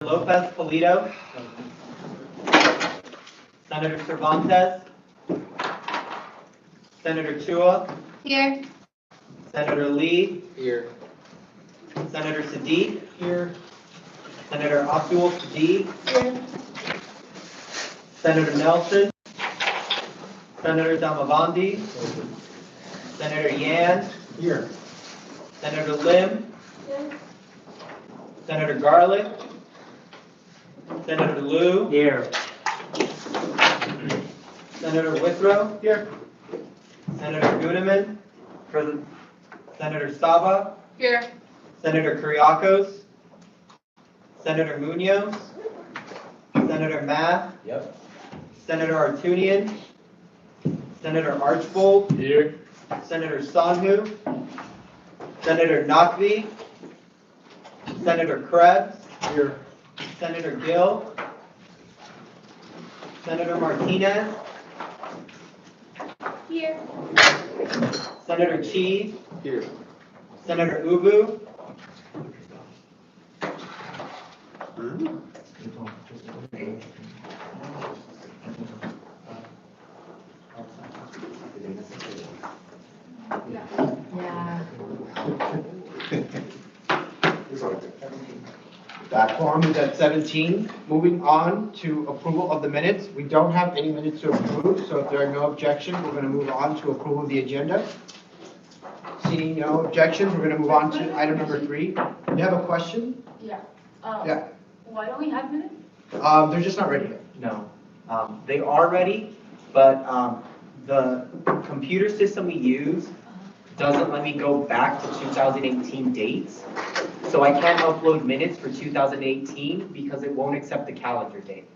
Lopez Polito. Senator Cervantes. Senator Chua. Here. Senator Lee. Here. Senator Sadiq. Here. Senator Abdul Sadiq. Here. Senator Nelson. Senator Damavandi. Senator Yan. Here. Senator Lim. Here. Senator Garlick. Senator Liu. Here. Senator Withrow. Here. Senator Gudeman. Present. Senator Saba. Here. Senator Kuriakos. Senator Munoz. Senator Math. Yep. Senator Artunian. Senator Archbold. Here. Senator Sanhu. Senator Naqvi. Senator Krebs. Here. Senator Gill. Senator Martinez. Here. Senator Cheese. Here. Senator Ubu. Yeah. That quorum is at 17. Moving on to approval of the minutes. We don't have any minutes to approve, so if there are no objections, we're going to move on to approval of the agenda. Seeing no objections, we're going to move on to item number 3. You have a question? Yeah. Yeah. Why don't we have minutes? They're just not ready yet. No, they are ready, but the computer system we use doesn't let me go back to 2018 dates. So I can't upload minutes for 2018 because it won't accept the calendar date.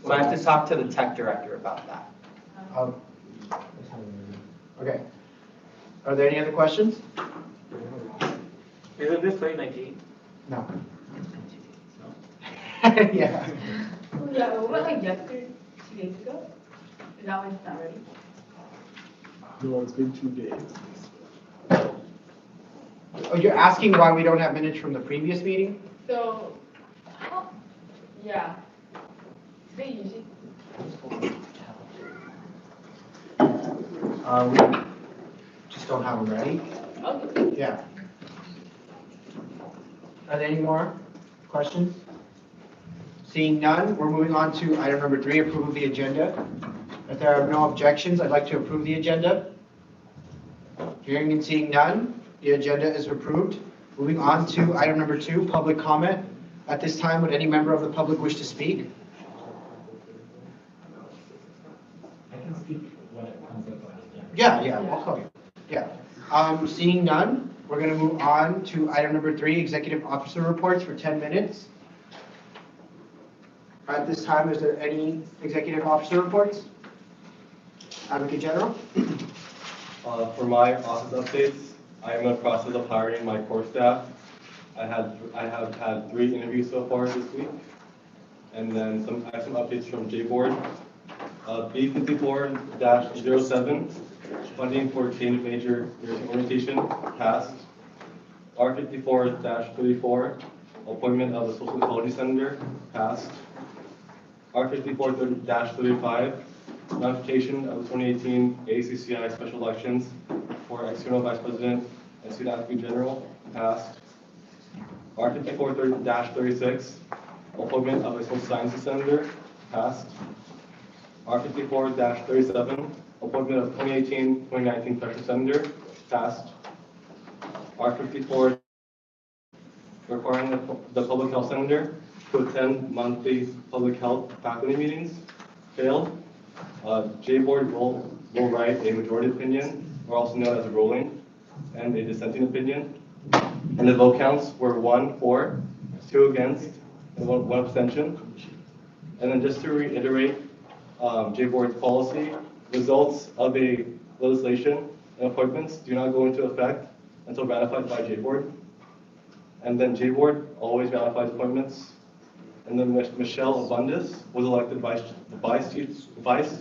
So I have to talk to the tech director about that. Okay. Are there any other questions? Isn't this 2019? No. Yeah. Yeah, it was like yesterday, 2 days ago. And now it's not ready. No, it's been 2 days. Oh, you're asking why we don't have minutes from the previous meeting? So, yeah. They usually. We just don't have them ready. Okay. Yeah. Are there any more questions? Seeing none, we're moving on to item number 3, approval of the agenda. If there are no objections, I'd like to approve the agenda. Hearing and seeing none, the agenda is approved. Moving on to item number 2, public comment. At this time, would any member of the public wish to speak? I can speak when it comes up. Yeah, I'll call you. Yeah. Seeing none, we're going to move on to item number 3, executive officer reports for 10 minutes. At this time, is there any executive officer reports? Advocate General? For my office updates, I am in the process of hiring my core staff. I have had 3 interviews so far this week, and then I have some updates from J-Board. B54-07, funding for change major nursing orientation, passed. R54-34, appointment of the social ecology senator, passed. R54-35, notification of the 2018 ASUCI special elections for external vice president and student advocate general, passed. R54-36, appointment of a social sciences senator, passed. R54-37, appointment of 2018-2019 special senator, passed. R54, requiring the public health senator to attend monthly public health faculty meetings, failed. J-Board will write a majority opinion, or also known as a ruling, and a dissenting opinion. And the vote counts were 1 for, 2 against, and 1 abstention. And then just to reiterate, J-Board's policy, results of a legislation and appointments do not go into effect until ratified by J-Board. And then J-Board always ratifies appointments. And then Michelle Abundis was elected Vice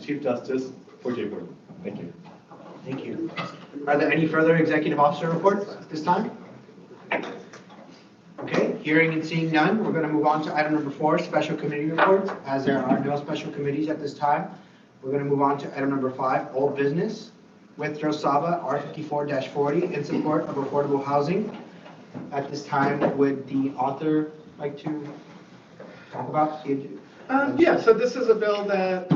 Chief Justice for J-Board. Thank you. Thank you. Are there any further executive officer reports at this time? Okay. Hearing and seeing none, we're going to move on to item number 4, special committee reports. As there are no special committees at this time, we're going to move on to item number 5, old business. With Rosava R54-40 in support of affordable housing. At this time, would the author like to talk about the Yeah, so this is a bill that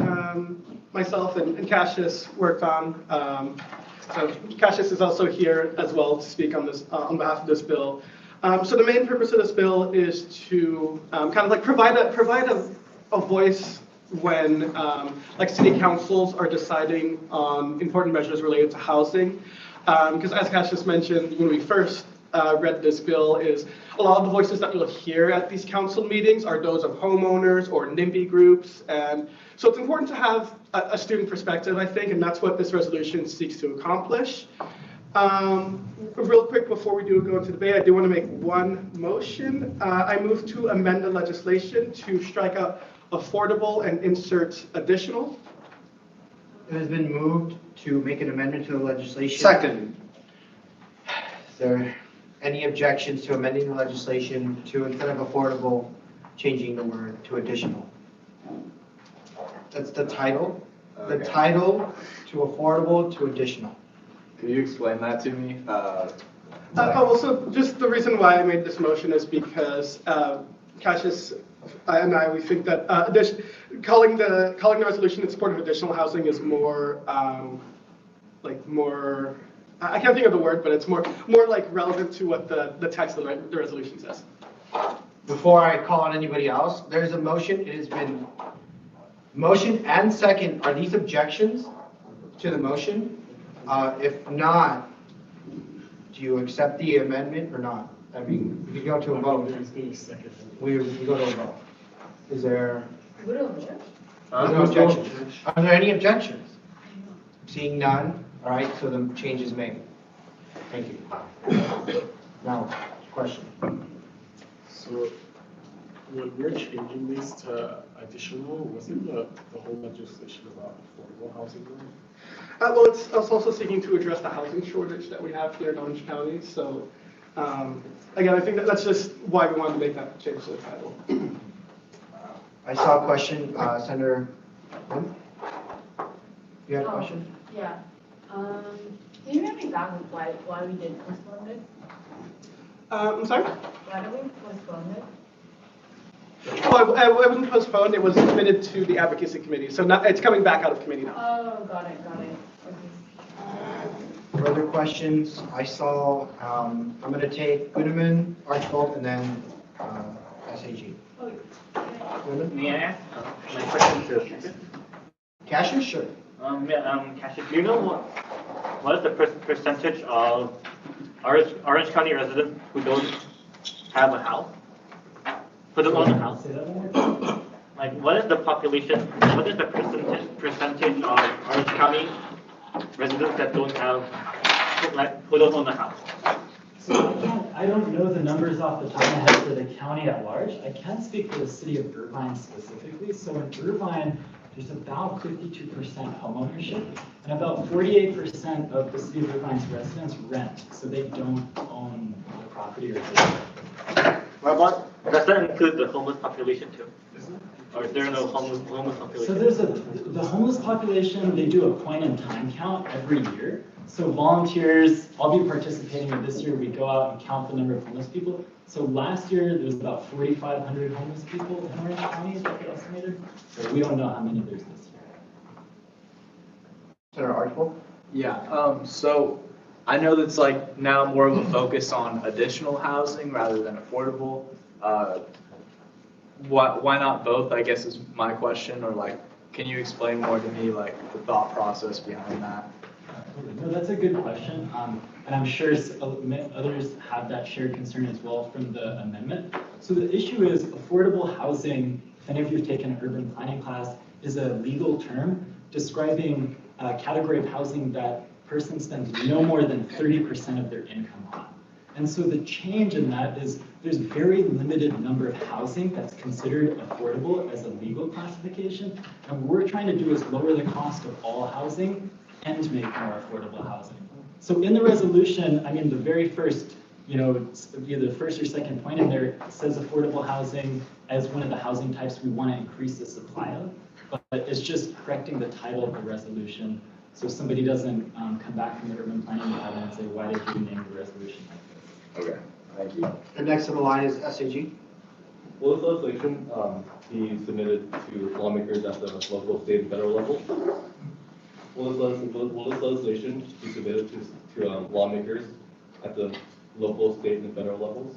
myself and Cassius worked on. So Cassius is also here as well to speak on this on behalf of this bill. So the main purpose of this bill is to kind of like provide a voice when like city councils are deciding on important measures related to housing. Because as Cassius mentioned, when we first read this bill, is a lot of the voices that you'll hear at these council meetings are those of homeowners or NIMBY groups. And so it's important to have a student perspective, I think, and that's what this resolution seeks to accomplish. Real quick, before we do go into debate, I do want to make one motion. I move to amend the legislation to strike out affordable and insert additional. It has been moved to make an amendment to the legislation. Second. Is there any objections to amending the legislation to, instead of affordable, changing the word to additional? That's the title. The Okay. title to affordable to additional. Can you explain that to me? So just the reason why I made this motion is because Cassius and I, we think that calling the resolution in support of additional housing is more, more, I can't think of the word, but it's more like relevant to what the text of the resolution says. Before I call on anybody else, there's a motion. It has been motion and second. Are these objections to the motion? If not, do you accept the amendment or not? I mean, we could go to a vote. We go to a vote. Is there no objections? Are there any objections? Seeing none, all right, so the change is made. Thank you. Now, question. So when we're changing these to additional, wasn't the whole legislation about affordable housing? Well, it's also seeking to address the housing shortage that we have here in Orange County. So, again, I think that's just why we wanted to make that change to the title. I saw a question, Senator Lim? You had a question? Yeah. Can you remind me back why we did postpone this? I'm sorry? Why did we postpone this? Well, it wasn't postponed. It was submitted to the advocacy committee. So it's coming back out of committee now. Oh, got it. Okay. Further questions? I saw, I'm going to take Goodeman, Archibald, and then SAG. Oh, Goodeman? May I ask my question to Cassius? Cassius, sure. Cassius, do you know what is the percentage of Orange County residents who don't have a house? Who don't own a house? Say that one more time. Like, what is the population? What is the percentage of Orange County residents that don't have, who don't own a house? So I don't know the numbers off the top of my head for the county at large. I can speak for the city of Irvine specifically. So in Irvine, there's about 52% homeownership, and about 48% of the city of Irvine's residents rent, so they don't own the property or business. Does that include the homeless population too? Or is there no homeless population? So there's the homeless population, they do a point in time count every year. So volunteers, I'll be participating in this year, we go out and count the number of homeless people. So last year, there was about 4,500 homeless people in Orange County, is that the estimated? So we don't know how many there's this year. Senator Archibald? Yeah, so I know that's like now more of a focus on additional housing rather than affordable. Why not both, I guess is my question, or like, can you explain more to me like the thought process behind that? No, that's a good question, and I'm sure others have that shared concern as well from the amendment. So the issue is affordable housing, if any of you have taken an urban planning class, is a legal term describing a category of housing that person spends no more than 30% of their income on. And so the change in that is there's very limited number of housing that's considered affordable as a legal classification. And what we're trying to do is lower the cost of all housing and make more affordable housing. So in the resolution, I mean, the very first via the first or second point in there, it says affordable housing as one of the housing types we want to increase the supply of. But it's just correcting the title of the resolution so somebody doesn't come back from the urban planning department and say, why did you name the resolution like this? Okay, thank you. And next on the line is SAG. Will this legislation be submitted to lawmakers at the local, state, and federal level? Will this legislation be submitted to lawmakers at the local, state, and federal levels?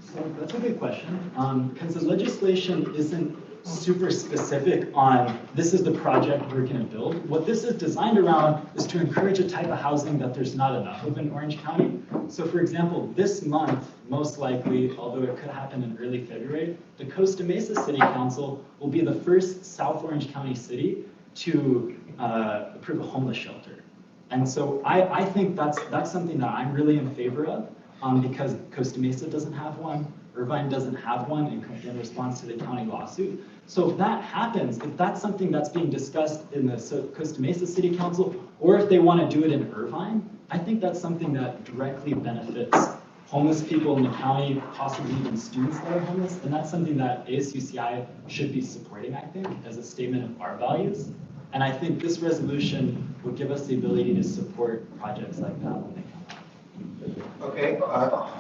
So that's a good question, because the legislation isn't super specific on this is the project we're going to build. What this is designed around is to encourage a type of housing that there's not enough of in Orange County. So for example, this month, most likely, although it could happen in early February, the Costa Mesa City Council will be the first South Orange County city to approve a homeless shelter. And so I think that's something that I'm really in favor of because Costa Mesa doesn't have one, Irvine doesn't have one in response to the county lawsuit. So if that happens, if that's something that's being discussed in the Costa Mesa City Council, or if they want to do it in Irvine, I think that's something that directly benefits homeless people in the county, possibly even students that are homeless, and that's something that ASUCI should be supporting, I think, as a statement of our values. And I think this resolution would give us the ability to support projects like that when they come up. Okay,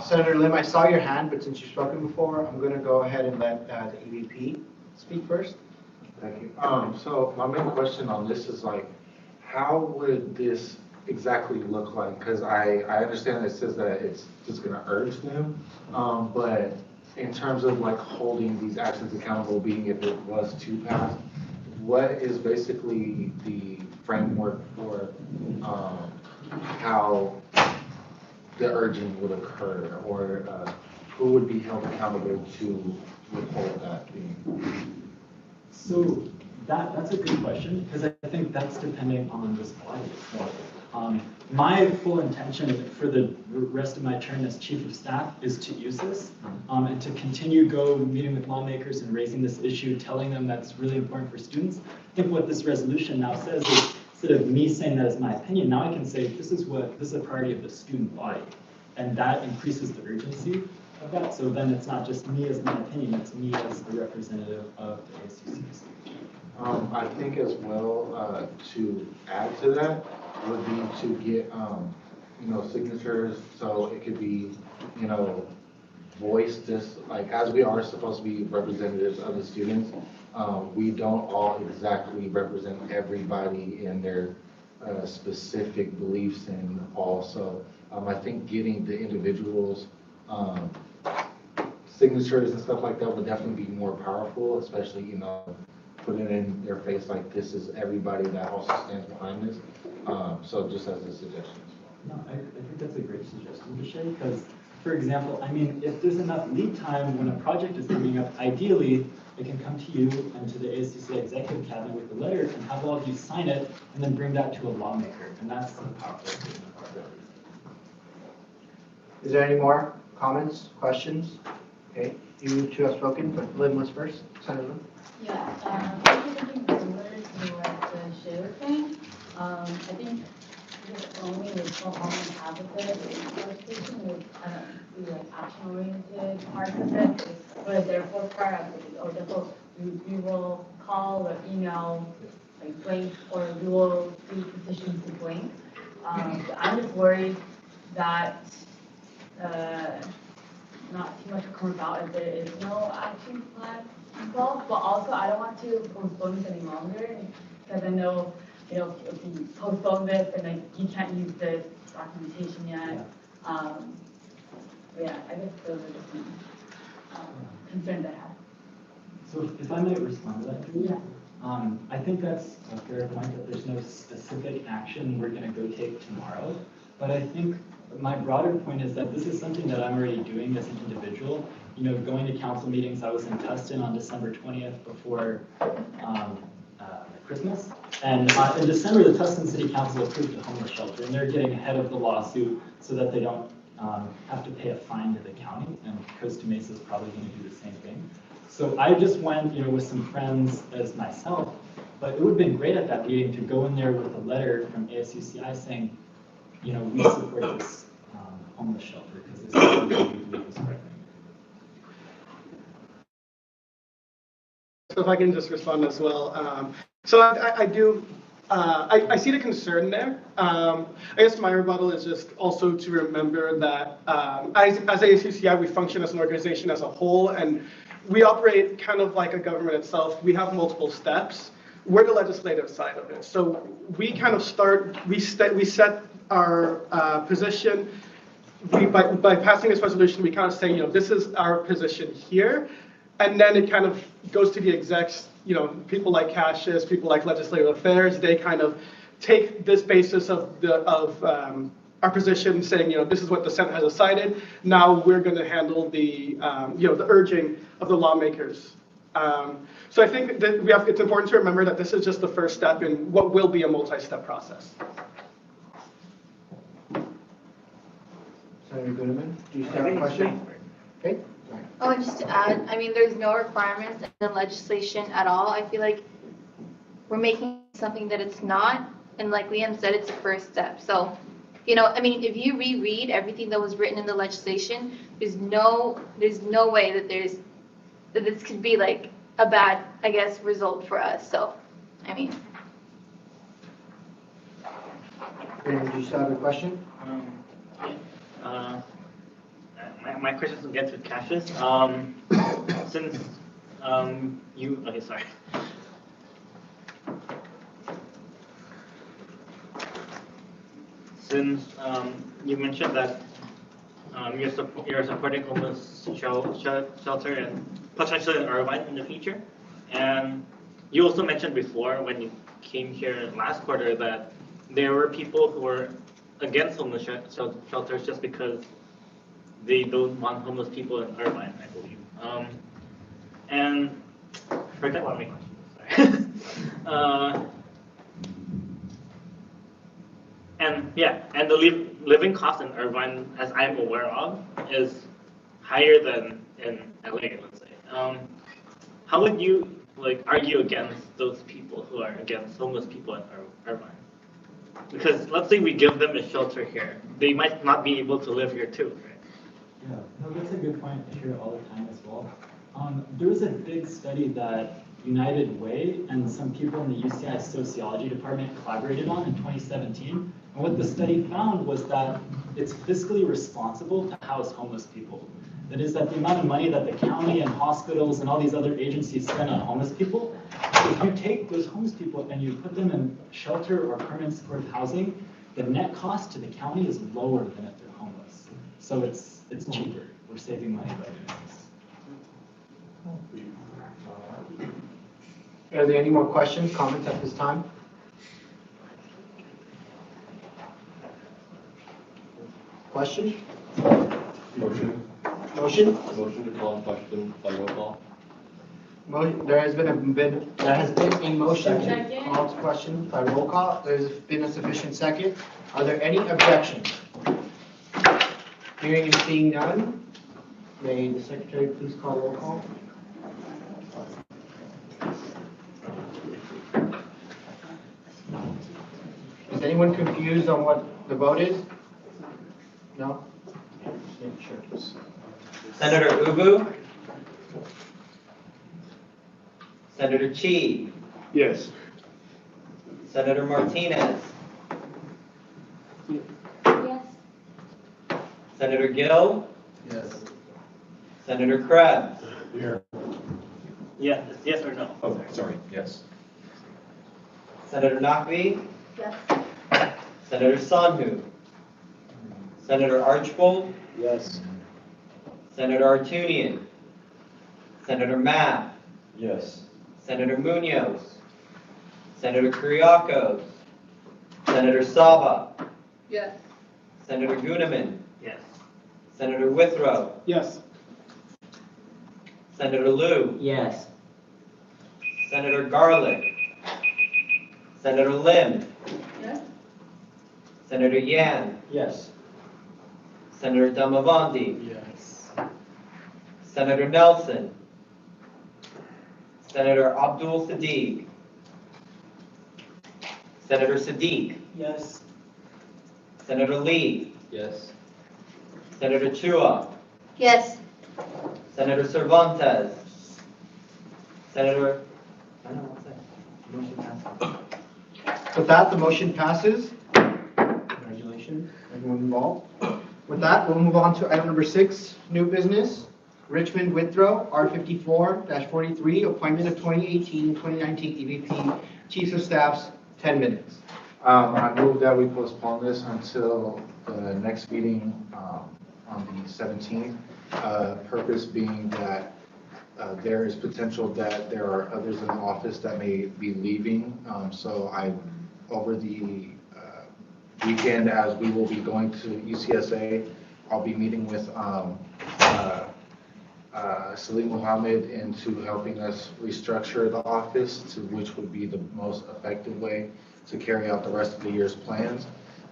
Senator Lim, I saw your hand, but since you've spoken before, I'm going to go ahead and let the EVP speak first. Thank you. So my main question on this is like, how would this exactly look like? Because I understand it says that it's just going to urge them, but in terms of like holding these actions accountable, being if it was to pass, what is basically the framework for how the urging would occur, or who would be held accountable to withhold that being? So that's a good question, because I think that's depending on this body itself. My full intention for the rest of my term as chief of staff is to use this and to continue meeting with lawmakers and raising this issue, telling them that's really important for students. I think what this resolution now says is, instead of me saying that as my opinion, now I can say this is a priority of the student body, and that increases the urgency of that. So then it's not just me as my opinion, it's me as the representative of the ASUCI. I think as well, to add to that would be to get, signatures, so it could be, voiced this, like, as we are supposed to be representatives of the students, we don't all exactly represent everybody in their specific beliefs, and also, I think getting the individuals' signatures and stuff like that would definitely be more powerful, especially, putting it in their face like this is everybody that also stands behind this. So just as a suggestion as well. No, I think that's a great suggestion to share, because, for example, I mean, if there's enough lead time when a project is coming up, ideally, it can come to you and to the ASUCI executive cabinet with a letter and have all of you sign it and then bring that to a lawmaker. And that's the powerful statement of our abilities. Is there any more comments, questions? Okay, you two have spoken, but Lynn was first. Senator Lynn? Yeah, looking forward to what the share thing. I think the only problem we have with it is conversation with the like action-oriented part of it. What is therefore part of it? Or therefore we will call or email like blank, or we will do petitions to blank. I'm just worried that not too much will come about if there is no action plan involved, but also I don't want to postpone this any longer, because I know, if you postpone this, then like you can't use this documentation yet. Yeah, I guess those are just concerns I have. So if I might respond to that, Julie? Yeah. I think that's a fair point that there's no specific action we're going to go take tomorrow, but I think my broader point is that this is something that I'm already doing as an individual. Going to council meetings, I was in Tustin on December 20th before Christmas. And in December, the Tustin City Council approved a homeless shelter, and they're getting ahead of the lawsuit so that they don't have to pay a fine to the county, and Costa Mesa is probably going to do the same thing. So I just went, with some friends as myself, but it would have been great at that meeting to go in there with a letter from ASUCI saying, we support this homeless shelter, because this is something we believe is correct. So if I can just respond as well. So I do, I see the concern there. I guess my rebuttal is just also to remember that as ASUCI, we function as an organization as a whole, and we operate kind of like a government itself. We have multiple steps. We're the legislative side of it. So we kind of start, we set our position. By passing this resolution, we kind of say, this is our position here. And then it kind of goes to the execs, people like Cassius, people like legislative affairs, they kind of take this basis of our position saying, this is what the Senate has decided. Now we're going to handle the urging of the lawmakers. So I think that it's important to remember that this is just the first step in what will be a multi-step process. Senator Goodman, do you have a question? Okay. Oh, and just to add, I mean, there's no requirements in the legislation at all. I feel like we're making something that it's not, and like Liam said, it's a first step. So, I mean, if you reread everything that was written in the legislation, there's no way that this could be like a bad, I guess, result for us. So, I mean. And do you still have a question? My question is again to Cassius. Since okay, sorry. Since you mentioned that you're supporting homeless shelter and potentially in Irvine in the future, and you also mentioned before when you came here last quarter that there were people who were against homeless shelters just because they don't want homeless people in Irvine, I believe. And I forgot what my question was, sorry. And the living cost in Irvine, as I'm aware of, is higher than in LA, let's say. How would you argue against those people who are against homeless people in Irvine? Because let's say we give them a shelter here, they might not be able to live here too, right? Yeah, no, that's a good point. I hear it all the time as well. There was a big study that United Way and some people in the UCI sociology department collaborated on in 2017. And what the study found was that it's fiscally responsible to house homeless people. That is that the amount of money that the county and hospitals and all these other agencies spend on homeless people, if you take those homeless people and you put them in shelter or permanent supportive housing, the net cost to the county is lower than if they're homeless. So it's cheaper. We're saving money by doing this. Are there any more questions, comments at this time? Question? Motion. Motion? Motion to call question by roll call. There has been a motion Second. to call to question by roll call. There's been a sufficient second. Are there any objections? Hearing and seeing none, may the secretary please call roll call? Is anyone confused on what the vote is? No? Sure. Senator Ubu? Senator Chi? Yes. Senator Martinez? Yes. Senator Gill? Yes. Senator Krebs? Here. Yes or no? Oh, sorry, yes. Senator Nakvi? Yes. Senator Sanhu? Senator Archbold? Yes. Senator Artunian? Senator Mapp? Yes. Senator Munoz? Senator Kuriakos? Senator Saba? Yes. Senator Gooneman? Yes. Senator Withrow? Yes. Senator Liu? Yes. Senator Garlick? Senator Lim? Yes. Senator Yan? Yes. Senator Damavandi? Yes. Senator Nelson? Senator Abdul Sadiq? Senator Sadiq? Yes. Senator Lee? Yes. Senator Chua, Yes. Senator Cervantes, Senator, I know, what's that? Motion passes. With that, the motion passes. Congratulations, everyone involved. With that, we'll move on to item number 6, new business. Richmond Withrow, R54-43, appointment of 2018-2019 EVP, Chiefs of Staffs, 10 minutes. I move that we postpone this until the next meeting on the 17th. Purpose being that there is potential that there are others in the office that may be leaving. So over the weekend, as we will be going to UCSA, I'll be meeting with Salim Mohammed into helping us restructure the office to which would be the most effective way to carry out the rest of the year's plans.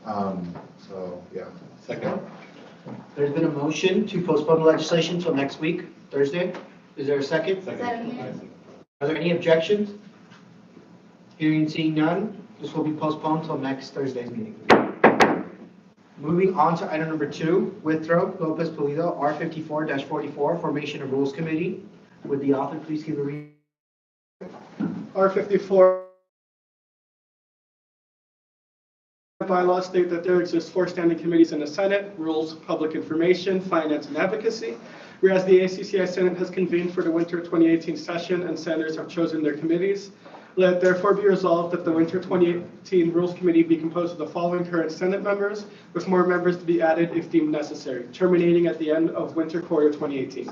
So, yeah. Second. There's been a motion to postpone the legislation until next week, Thursday. Is there a second? Second. Are there any objections? Hearing and seeing none, this will be postponed until next Thursday's meeting. Moving on to item number 2, Withrow, Lopez Pulido, R54-44, Formation of Rules Committee. Would the author please give a read? R54 bylaws state that there exist 4 standing committees in the Senate: Rules, Public Information, Finance, and Advocacy. Whereas the ASUCI Senate has convened for the winter 2018 session and senators have chosen their committees, let it therefore be resolved that the winter 2018 Rules Committee be composed of the following current Senate members, with more members to be added if deemed necessary, terminating at the end of winter quarter 2018.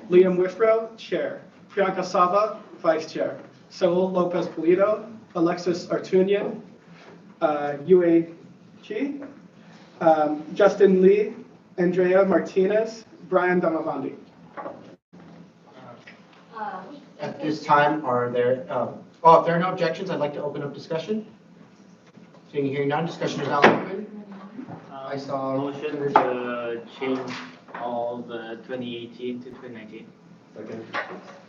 Liam Withrow, Chair. Priyanka Sava, Vice Chair. Saul Lopez Pulido, Alexis Artunian, Yue Chi, Justin Lee, Andrea Martinez, Brian Damavandi. At this time, are there, if there are no objections, I'd like to open up discussion. Seeing and hearing none, discussion is now open. I saw. Motion to change all the 2018 to 2019. Second.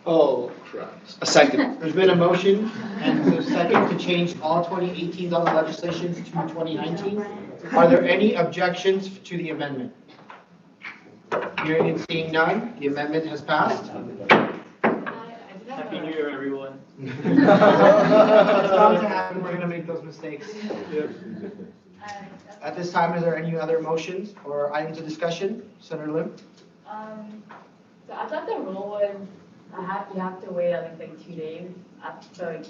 Oh, crap. A second. There's been a motion and a second to change all 2018 dollar legislations to 2019. Are there any objections to the amendment? Hearing and seeing none, the amendment has passed. Happy New Year, everyone. It's bound to happen, we're gonna make those mistakes. At this time, is there any other motions or items of discussion? Senator Lim? So I thought the rule was, you have to wait at least like 2 days. So like,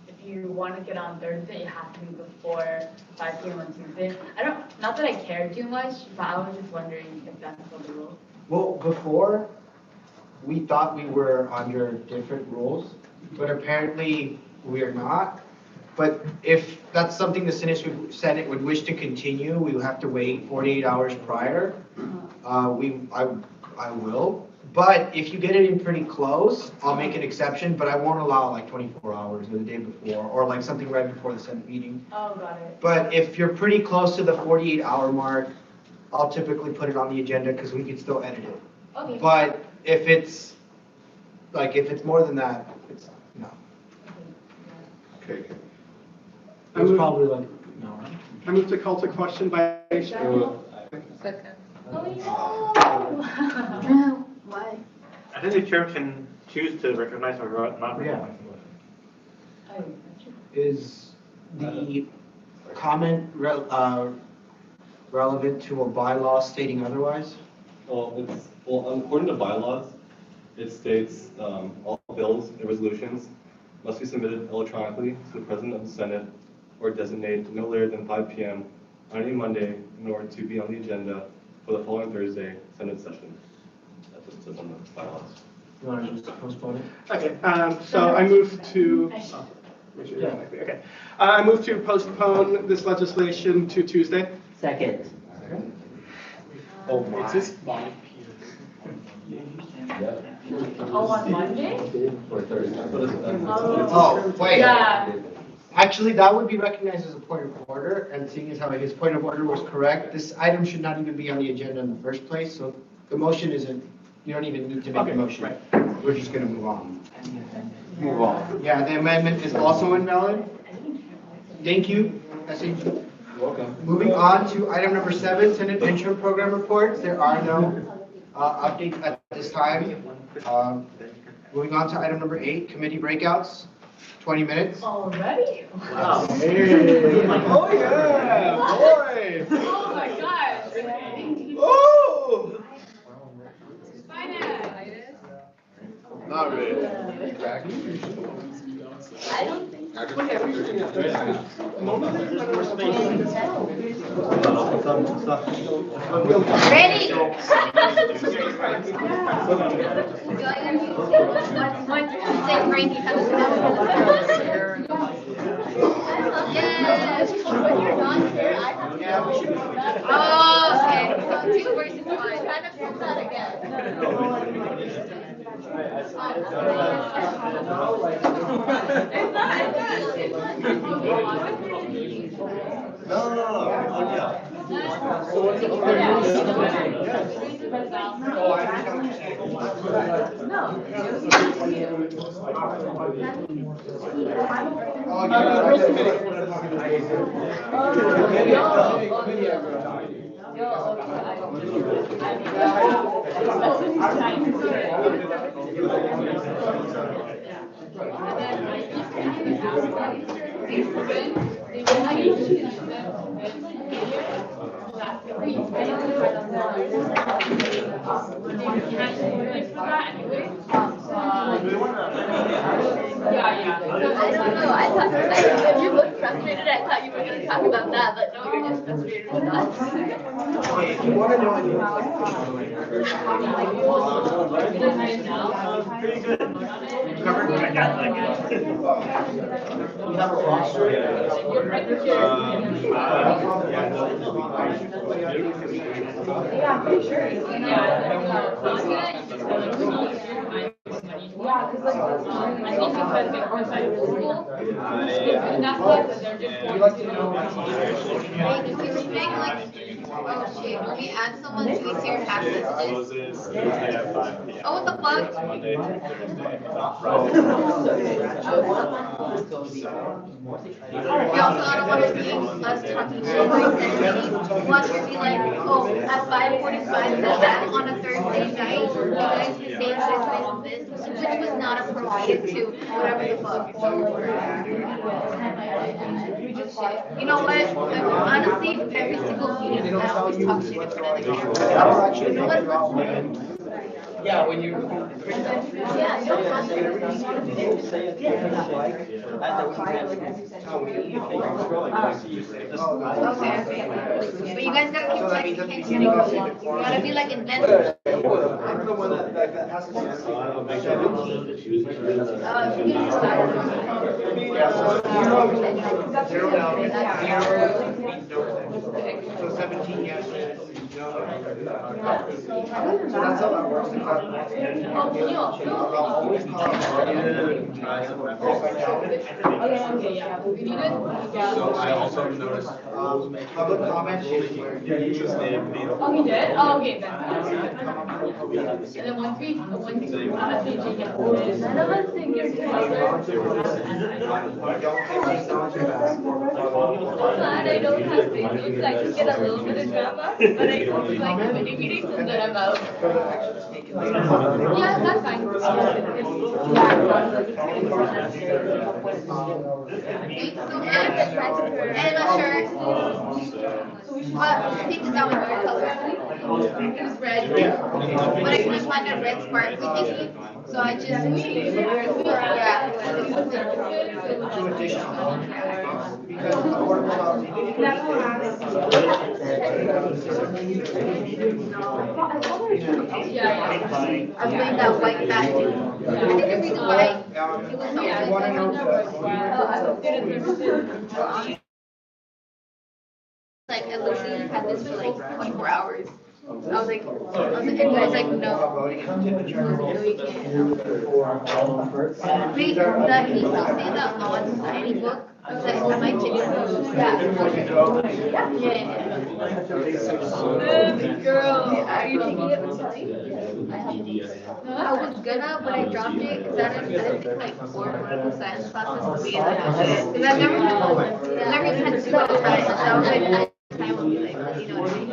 if you want to get on Thursday, you have to be before 5 p.m. on Tuesday. Not that I care too much, but I was just wondering if that's still the rule. Well, before, we thought we were under different rules, but apparently we are not. But if that's something the Senate would wish to continue, we would have to wait 48 hours prior. I will. But if you get it in pretty close, I'll make an exception, but I won't allow like 24 hours or the day before, or like something right before the Senate meeting. Oh, got it. But if you're pretty close to the 48-hour mark, I'll typically put it on the agenda because we can still edit it. Okay. But if it's more than that, it's no. Okay. It was probably like, no, right? I move to call to question by Aisha. Second. Oh, No. Why? I think the chair can choose to recognize or not Yeah. recognize. Is the comment relevant to a bylaw stating otherwise? According to bylaws, it states all bills and resolutions must be submitted electronically to the President of the Senate or designated no later than 5 p.m. on any Monday in order to be on the agenda for the following Thursday Senate session. That's what it says on the bylaws. You want to just postpone it? Okay, so I move to. Okay. I move to postpone this legislation to Tuesday. Second. Oh, my. It's just 5 Oh, on Monday? Or Thursday. Oh, wait. Yeah. Actually, that would be recognized as a point of order, and seeing as how his point of order was correct, this item should not even be on the agenda in the first place, so the motion isn't, you don't even need to make a motion. right. We're just gonna move on. Move on. Yeah, the amendment is also invalid. Thank you, SAG. Welcome. Moving on to item number 7, Senate interim program reports. There are no updates at this time. Moving on to item number 8, committee breakouts, 20 minutes. Already? Wow. Hey. Oh, yeah, boy. Oh my gosh. Oh. Finance. Not really. I don't think. Ready? Say Frankie, yes. When you're not here, I have to. Oh, okay. So 2 versus 1. Kind of prove that again. I don't know. I thought if you looked frustrated, I thought you were going to talk about that, but no, you're just frustrated with us. If you want to know anything, covered. We have a roster. Yeah, I'm pretty sure. Yeah, because like, I think because they're outside of school, and that's why they're just. We'd like to know. Hey, if you would make like, oh shit, can we add someone to these here tax messages? Oh, what the fuck? Monday, Thursday, not Yeah, also, I don't want to be us talking shit right then. Want to be like, oh, at 5:45 on a Thursday night, you guys were saying this, which was not appropriate to whatever the fuck. You know what? Honestly, every single meeting, I always talk shit in front of the camera. You know what? Yeah, when you. Yeah, don't have Okay. But you guys gotta keep like, you gotta be like inventive. I'm the one that has to. Zero no. So 17 yes, no. So that's how that works. I'll always call. So I also noticed. Public comment is where. Oh, he did? Oh, okay, then. And then once we none of us think it's I'm glad I don't have Facebook, so I can get a little bit of drama, but I don't like committee meetings and then I'm out. Yeah, that's fine. And a shirt. Well, I think that was your color. It was red. But I couldn't find a red sparkly thingy, so I just, yeah. Two additional. Because affordable housing. I'm doing that white hat thing. I think the reason why it was so You want to know like, I literally had this for like 24 hours. I was like, everybody's like, no. We can't. Wait, he still say that law in society book? Am I kidding? Girl, are you taking it with Kelly? I was gonna, but I dropped it because I didn't think like four political science classes would be like, because I've never even had to do it with science, so I was like, time will be like, you know what I mean?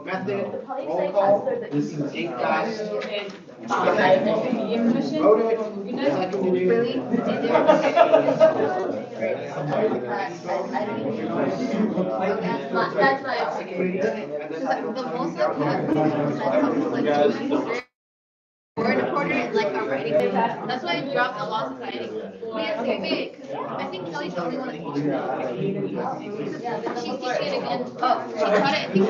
Method, roll call, ink guys. Voted, seconded you. Really? That's my opinion. The most I've had is like doing word recorder and like a writing thing. That's why I dropped the law society. We have to admit, because I think Kelly's the only one that teaches it. She's teaching it again. Oh, she taught it, I think.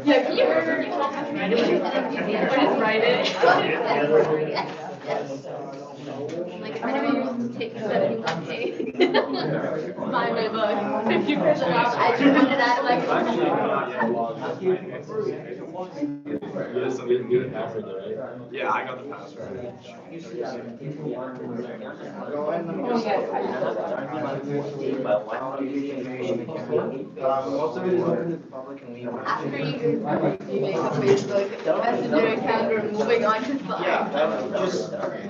Yeah, can you remember you told us to write it? Or just write it? Yes, yes. Like, if anyone takes 71A. Buy my book. 50% off. I just wanted that, like. Yeah, I got the password. Go ahead and let most of it is open to the public and we. After you make a Facebook Messenger account or moving on to Slack. Yeah, just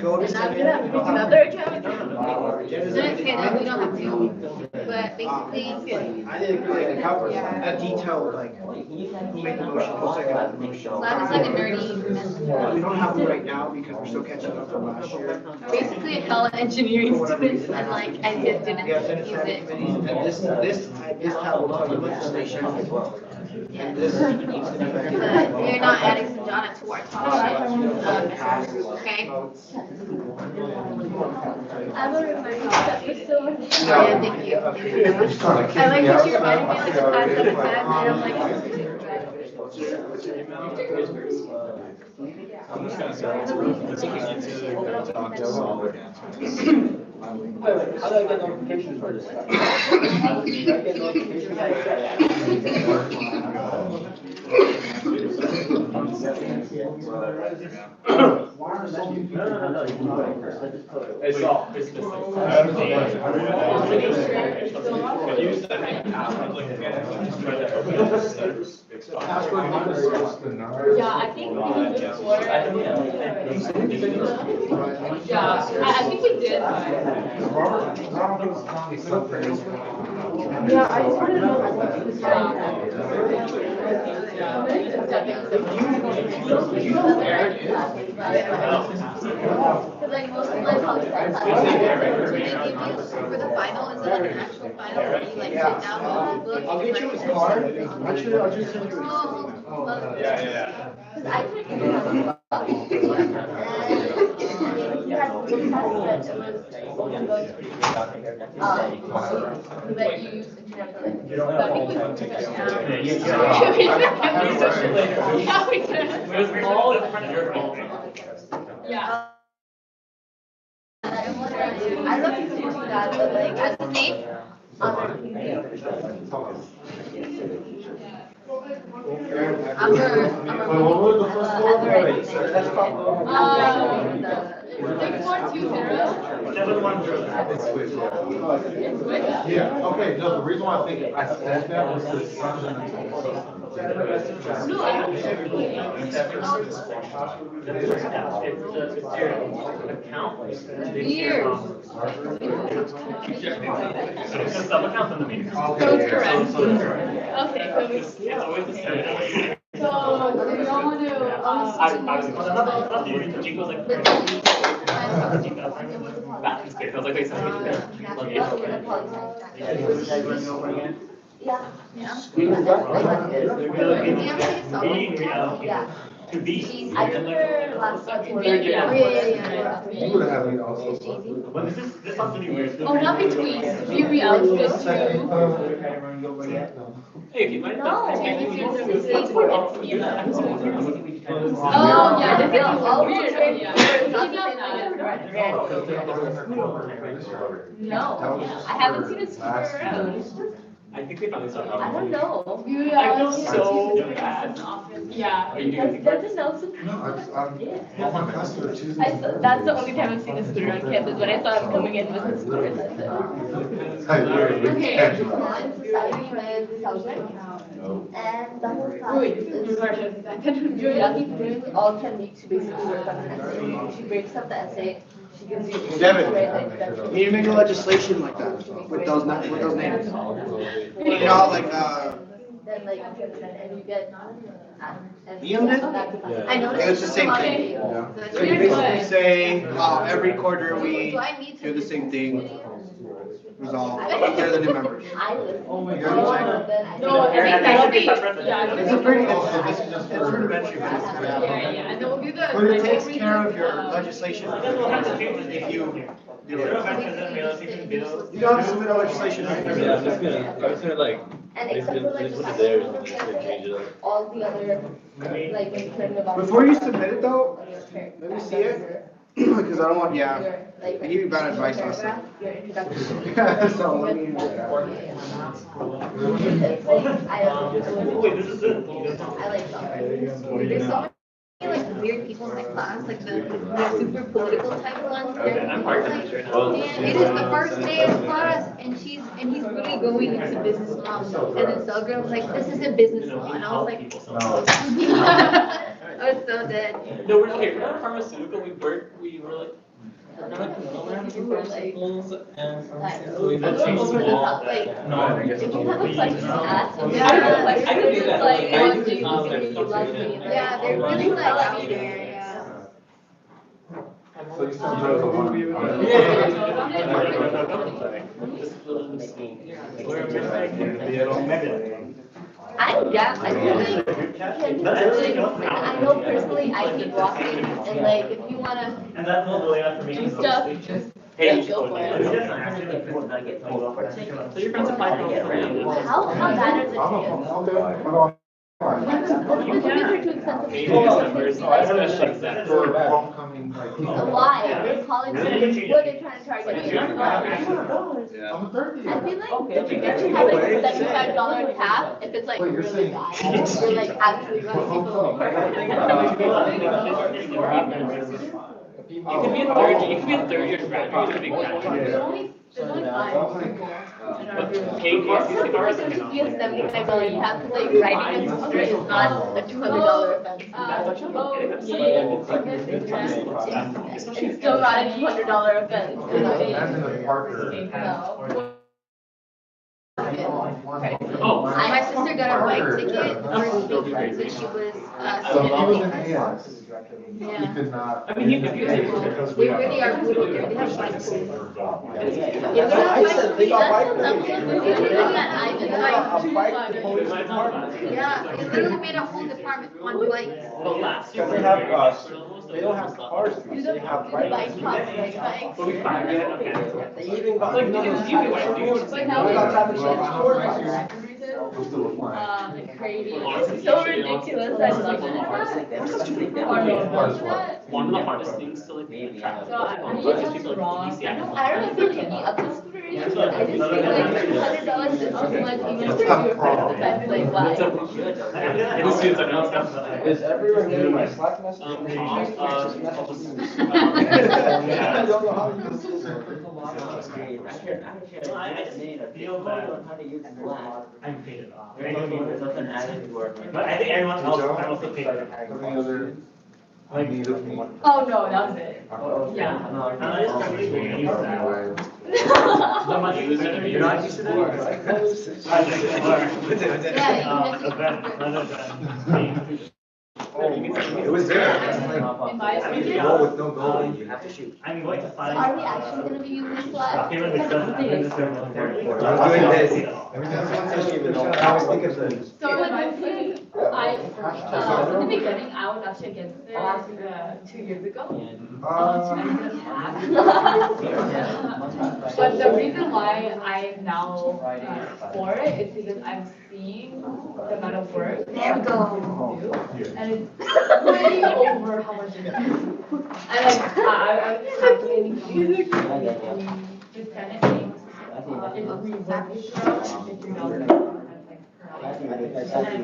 go to. And I'm gonna make another account. No, Then okay, then we don't have to. But basically, I didn't really cover that detail, like, who made the motion, who seconded the motion. Slack is like a nerdy messenger. We don't have it right now because we're still catching up from last year. Basically, I call it engineering students and like I just didn't We have Senate use Senate it. committees, and this tab will tell you legislation. And this needs to be. But you're not adding Sanjana to our talk sheet. Okay? I will remind you that you're still. Yeah, thank you. I like that you reminded me like the past 7 times and I'm like. I'm just gonna say, it's easy to talk to solid answers. Wait, how do I get notifications for this? How do I get notifications? Hey, Saul. Yeah, I think even before. Yeah, I think we did. Yeah, I just wanted to know what he was Because like most of my college friends, for the final, is it like an actual final where you like sit down with the book? I'll get you his card, actually, I'll just send you his. Yeah. Because I couldn't even have a book. You had to test that that you used to have to like. You don't have all the time. Yeah, we did. It was all in front of your phone. Yeah. I don't know if you can do that, but like as a name, I'm What was the first one? That's probably. 6120. 710. It's quick, It's quick. yeah. Okay, no, the reason why I think I said that was the sons and the twins. No, I don't think It's your account. Years. So it's a sub-account in the main. So it's correct. So it's correct. Okay, so we. It's always the same. So do you want to? I was Jingo's like. That's good. I was like, wait, Yeah. Yeah. To be. I remember last time. Yeah. You would have had it also. Well, this has to be weird. Oh, not between. Be reality too. Hey, if you might. No. Oh, yeah, this is all weird. weird. Yeah. No, I haven't seen it scooter around. I think they finally started. I don't know. Be I feel reality. so bad. Yeah, Are you doing that's a Nelson. No, I'm, Yeah. all my classes are Tuesdays. I saw, that's the only time I've seen a scooter on campus, when I saw him coming in with his scooter, that's it. I literally Okay, can't it's do not it. in society with Southern. And the whole class is, Julia keeps doing all 10 weeks, she basically works on an essay, she breaks up the essay, she gives you. Devin, write the introduction. We need to make a legislation like that, with those names. You know, like, Then like, and you get. And Liam did? I know. It's the same thing. Yeah. So you basically say, every quarter we Do I need to do the same thing, resolve, I- they're the new members. I listen. Oh my God. No, I think that'll be, yeah. It's a pretty, Also, this is just it's for- rudimentary, but it's, Yeah, and then we'll do the. but it takes care of your legislation if you do it. You don't have to submit a legislation. Yeah, I'm just gonna like, And it's except for gonna, like. it's what there, I'm just gonna change it up. All the other, like, administrative. Before you submit it though, let me see it, because I don't want, yeah, I I gave you bad advice last time. Your introduction. So let me. It's like, I don't know. Wait, this is it. I like that. There's so many like weird people in my class, like the super political type ones. I'm part of this right now. And it is the first day of class, and he's really going into business law. And then Selgram was like, this isn't business law, and I was like, I was so dead. No, we're okay, we're not pharmaceutical, we were like, we're gonna do pharmaceuticals and pharmaceutical. A little over the top, like, No, if you have a question to ask, Yeah, like, I could do that. like, I want could you, do that. you love me. Yeah, they're really like out there, yeah. So you still have the one. I'm down, I feel like, I know personally I hate walking, and like, if you wanna And that's not really not for me. do stuff, just go for it. So your friends apply for How bad are the tickets? The tickets are too expensive. Maybe December, so I have a shake that. For homecoming, like. Why? They're college, what are they trying to target? I'm a third year. I feel like the tickets should have like a $75 cap if it's like Wait, you're really saying- bad, or like actually You could be a third year graduate, you could be graduate. There's only 5 people. But pay costs Of course, it should be a $75 cap, because like riding a scooter is not a $200 offense. It's still not a $200 offense. Imagine a Parker. No. Oh. My sister got a bike ticket when she was, So if he was in sitting. AS, he Yeah. could not. I mean, if you take. They really are brutal there, they have bike police. Yeah. Yeah, but I that's said bike they police, got that's bike something, police. they did that, I did like A bike to police department. yeah, they literally made a whole department on bikes. Well, last year. Because they don't have cars, they have Bike bikes. cops, bikes. But we fired it, okay. They even got. Like, But now They we got have traffic shit. We're still applying. Crazy, it's so ridiculous, I love it. One of the hardest things to like track. So I mean, it's wrong. I don't know if any of the scooters, but I just feel like $100 is too much even for you, that's like why. The students are now. Is everyone getting my Slack message? I I don't know how to use this. I'm paid it off. But I think everyone else, I also paid it. Any other? I need it from one. Oh, no, that was it. Yeah. I just can't really use that. Anyway. The money was gonna be. You're not used to that? It was there. In my opinion. Goal with no goal, you have to shoot. I'm going to So find. are we actually gonna be using Slack? Okay, let me start. I'm doing this. I'm doing this. I always think of the. So in my opinion, in the beginning, I was actually against it 2 years ago. But the reason why I'm now for it is because I'm seeing the amount of work There we go. and it's way over how much it is. And like, I was calculating the Senate things, if we work $53 per hour, that's like per hour. Yes, I do.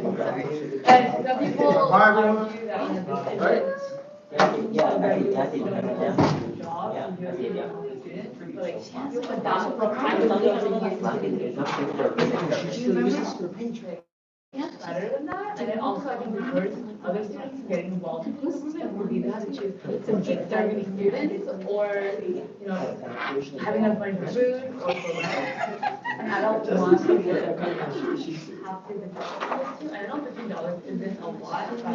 And some people Bye, everyone. argue that, you know, this Right. is Yeah, I think, job, you do it as a student, but like, you put that from time better than that, and then also I think encourage other students getting involved in this movement would be that to keep serving students or, you know, having enough money for food or for rent. And I don't want to be like, have to the I know $15 isn't a lot, but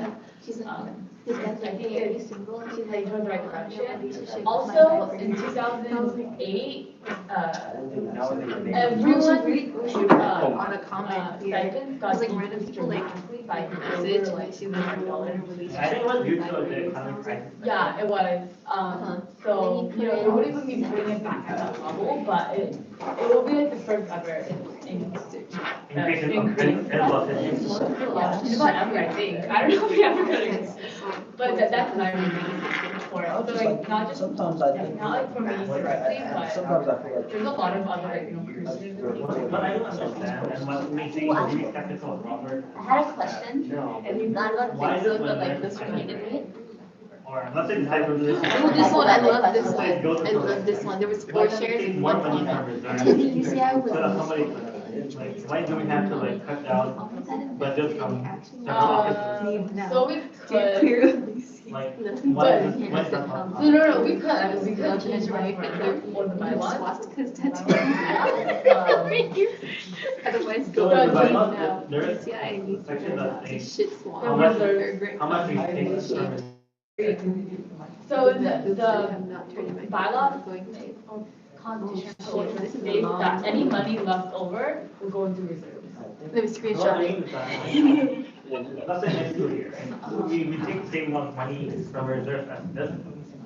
I think it's like going the right direction. Also, in 2008, everyone on a comment stipend got increased dramatically by over like $200. I think it was due to the economic crisis. Yeah, it was. So, you know, it wouldn't even be putting it back at that level, but it will be like the first ever Increase in about 50. yeah, it's about ever, I think. I don't know if we ever got it. But that's my reason for it. So like, not just, Sometimes I think. not like for me directly, but Sometimes I feel like. there's a lot of other, like, you know, Christians and people. But I don't understand, and what makes me really skeptical of Robert, I had a question, and not about Why Facebook, does but like women- this community. or let's say the type of this. This one, I love this one, I love this one, there was 4 shares and 1 comment. You see, I was. So that somebody, like, why do we have to like cut down budgets from several offices? So we could, Like, why is that no, not? we could change right for the bylaws. Swastikas tattoo. Um, Otherwise, So go. in the bylaws, there is Yeah, I need section that to states shit swamp. how much we take from. So the I'm not turning my. bylaws, Going to. constitution states that any money left over will go into reserves. Let me screenshot it. Let's say next 2 years, we take the same amount of money from reserve as this,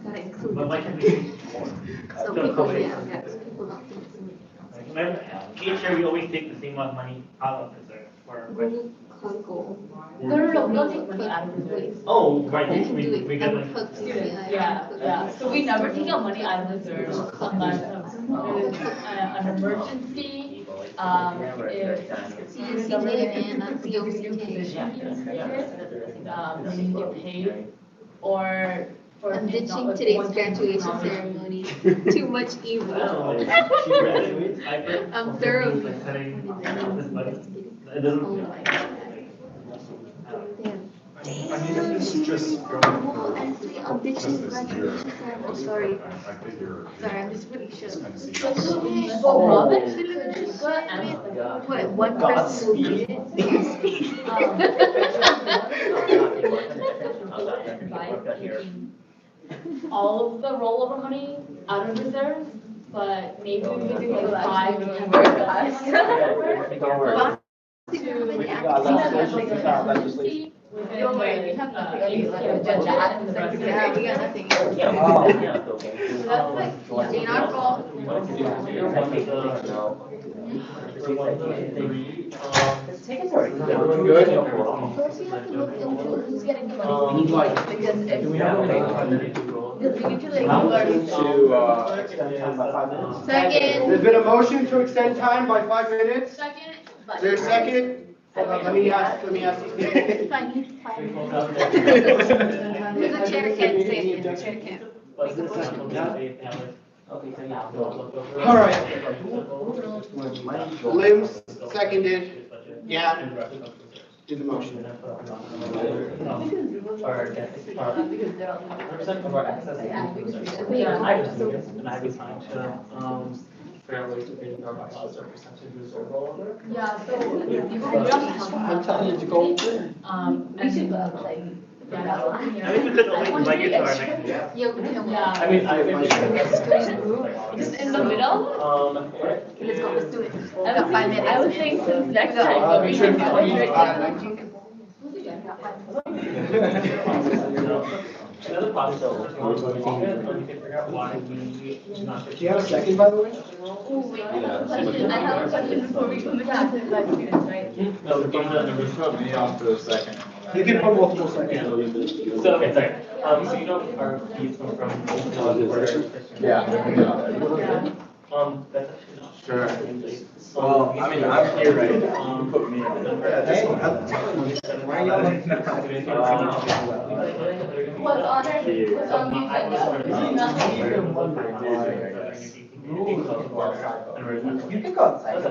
Gotta include. but why can't we take more? So To people, accommodate yeah, some yeah, people. people don't think Like, remember, each year we always take the same amount of money out of reserve for. it's. Google. No, we don't take money out of reserves. Oh, right, I can do we it, get I'm like. hooked. Students, yeah. So we never take out money out of reserves unless there's an emergency, if CUCK, man, not new position is created, you get paid, or for. I'm ditching today's graduation ceremony. Too much I evil. don't know, she graduates, I think. I'm thoroughly. Like setting this budget, it doesn't. Oh my God. Damn. I mean, this is just Well, honestly, I'm ditching graduation ceremony. Sorry. Sorry, I'm just really shook. Well, Robin should have good What, one person will do it? all of the rollover money out of reserves, but maybe we could do like 5 to 10%. Don't worry. We got legislation, we got legislation. Don't worry, we have nothing. Yeah, we got nothing. Oh. That's like, Ain't our fault. Everyone good? First, we have to look into who's getting the money. Because if. Because we usually. Extend time by 5 minutes. Second. There's been a motion to extend time by 5 minutes. Second. Is there a second? Let me ask these people. Fine, he's fine. The chair can't say it, the chair can't. Make a motion. All right. Limbs, seconded. Yeah. Do the motion. Yeah. I just, and I'd be trying to, figure out ways to create our bylaws or percentage reserve all over. Yeah, so you I'm telling you to go. we should go, like, yeah. I think we could always invite you to our next meeting. Yeah, we can. Yeah. I mean, I think we should. Just in the middle? Let's go, let's do it. We I got would 5 think, minutes. I would think since next time, but we should do it. Another problem, so, we can figure out why we not. Do you have a second, by the way? I have a question before we come back to the students, right? No, Me off for a second. You can put multiple seconds. So, okay, sorry, so you know our fees come from. Yeah. That's actually not. Sure. Well, I mean, I'm here right now. Put me on. Hey, I'm telling you, why are y'all looking at What's on it? What's on the agenda? Nothing. You can go outside. And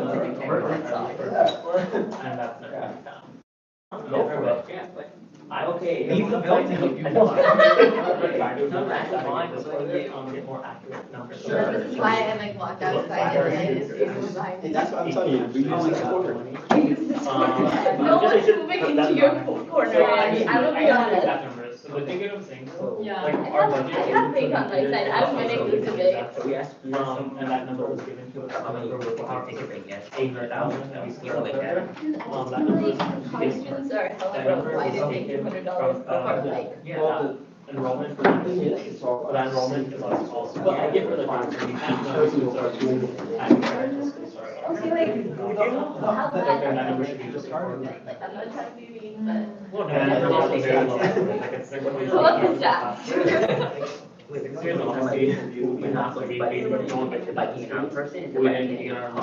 that's never been found. Go for it. I okay. Leave the building. Get more accurate numbers. This is why I like walked outside and I just behind me. That's what I'm telling you. We use this corner. No one's moving into your corner, and I will be honest. So the thing that I'm saying, Yeah, like I our have budget. faith on my side, I'm winning this debate. And that number was given to us, that number was about 800,000, that we still have there. That number was. College students are hella, why did they $200 like? Well, the enrollment for that enrollment is also, well, I get for the fact that we have those who are doing Okay, like, how bad? that number should be just. Like, I'm not trying to be mean, but. Well, no, that number was very low. Like, it's like. What was that? Seriously, honestly, we have like, we didn't get our